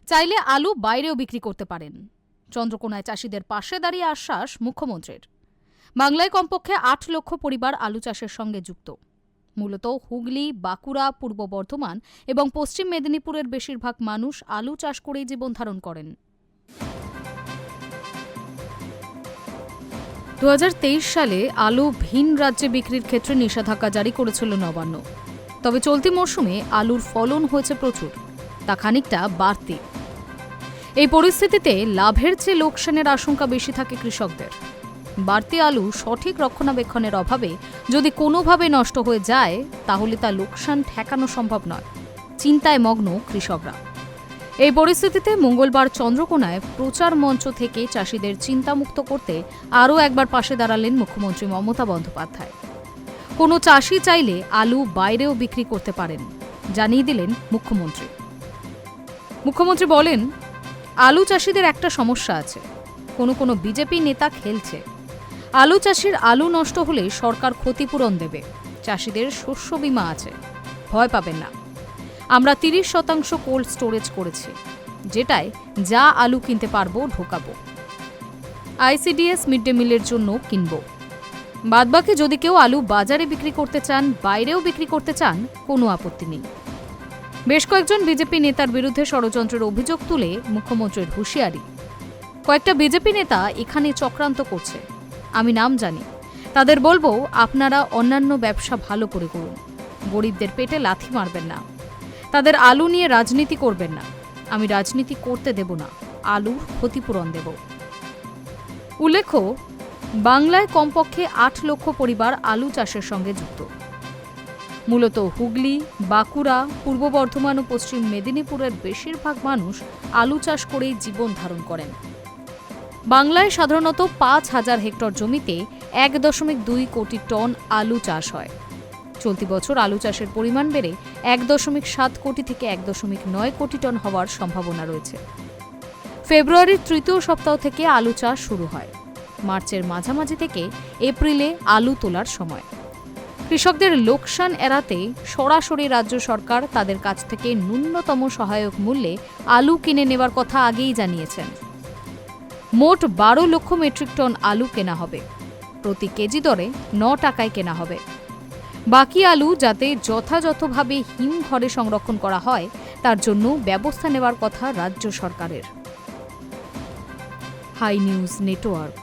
চাইলে আলু বাইরেও বিক্রি করতে পারেন। চন্দ্রকোনায় চাষিদের পাশে দাঁড়িয়ে আশ্বাস মুখ্যমন্ত্রীর। বাংলায় কমপক্ষে ৮ লক্ষ পরিবার আলু চাষের সঙ্গে যুক্ত। মূলত হুগলি, বাঁকুড়া, পূর্ব বর্ধমান এবং পশ্চিম মেদিনীপুরের বেশিরভাগ মানুষ আলু চাষ করেই জীবন ধারণ করেন। 2023 সালে আলু ভিন রাজ্যে বিক্রির ক্ষেত্রে নিষেধাজ্ঞা জারি করেছিল নবান্ন। তবে চলতি মরশুমে আলুর ফলন হয়েছে প্রচুর, তা খানিকটা বাড়তি। এই পরিস্থিতিতে লাভের চেয়ে লোকসানের আশঙ্কা বেশি থাকে কৃষকদের। বাড়তি আলু সঠিক রক্ষণাবেক্ষণের অভাবে যদি কোনোভাবে নষ্ট হয়ে যায়, তাহলে তা লোকসান ঠেকানো সম্ভব নয়। চিন্তায় মগ্ন কৃষকরা। এই পরিস্থিতিতে মঙ্গলবার চন্দ্রকোনায় প্রচার মঞ্চ থেকে চাষিদের চিন্তামুক্ত করতে আরও একবার পাশে দাঁড়ালেন মুখ্যমন্ত্রী মমতা বন্দ্যোপাধ্যায়। কোনো চাষি চাইলে আলু বাইরেও বিক্রি করতে পারেন, জানিয়ে দিলেন মুখ্যমন্ত্রী। মুখ্যমন্ত্রী বলেন, আলু চাষিদের একটা সমস্যা আছে, কোনো বিজেপি নেতা খেলছে। আলু চাষির আলু নষ্ট হলে সরকার ক্ষতিপূরণ দেবে। চাষিদের শস্য বীমা আছে, ভয় পাবেন না। আমরা 30% কোল্ড স্টোরেজ করেছি, যেটায় যা আলু কিনতে পারবো ঢোকাবো। আইসিডিএস মিড ডে মিলের জন্য কিনব। বাদবাকি যদি কেউ আলু বাজারে বিক্রি করতে চান, বাইরেও বিক্রি করতে চান, কোনো আপত্তি নেই। বেশ কয়েকজন বিজেপি নেতার বিরুদ্ধে ষড়যন্ত্রের অভিযোগ তুলে মুখ্যমন্ত্রীর হুঁশিয়ারি। কয়েকটা বিজেপি নেতা এখানে চক্রান্ত করছে, আমি নাম জানি। তাদের বলবো, আপনারা অন্যান্য ব্যবসা ভালো করে করুন, গরিবদের পেটে লাথি মারবেন না। তাদের আলু নিয়ে রাজনীতি করবেন না। আমি রাজনীতি করতে দেব না, আলুর ক্ষতিপূরণ দেব। উল্লেখ্য, বাংলায় কমপক্ষে ৮ লক্ষ পরিবার আলু চাষের সঙ্গে যুক্ত। মূলত হুগলি, বাঁকুড়া, পূর্ব বর্ধমান ও পশ্চিম মেদিনীপুরের বেশিরভাগ মানুষ আলু চাষ করেই জীবন ধারণ করেন। বাংলায় সাধারণত ৫,০০০ হেক্টর জমিতে ১.২ কোটি টন আলু চাষ হয়। চলতি বছর আলু চাষের পরিমাণ বেড়ে ১.৭ কোটি থেকে ১.৯ কোটি টন হওয়ার সম্ভাবনা রয়েছে। ফেব্রুয়ারির তৃতীয় সপ্তাহ থেকে আলু চাষ শুরু হয়। মার্চের মাঝামাঝি থেকে এপ্রিলে আলু তোলার সময়। কৃষকদের লোকসান এড়াতে সরাসরি রাজ্য সরকার তাদের কাছ থেকে ন্যূনতম সহায়ক মূল্যে আলু কিনে নেওয়ার কথা আগেই জানিয়েছেন। মোট ১২ লক্ষ মেট্রিক টন আলু কেনা হবে। প্রতি কেজি দরে ৯ টাকায় কেনা হবে। বাকি আলু যাতে যথাযথভাবে হিমঘরে সংরক্ষণ করা হয়, তার জন্য ব্যবস্থা নেওয়ার কথা রাজ্য সরকারের। High news network.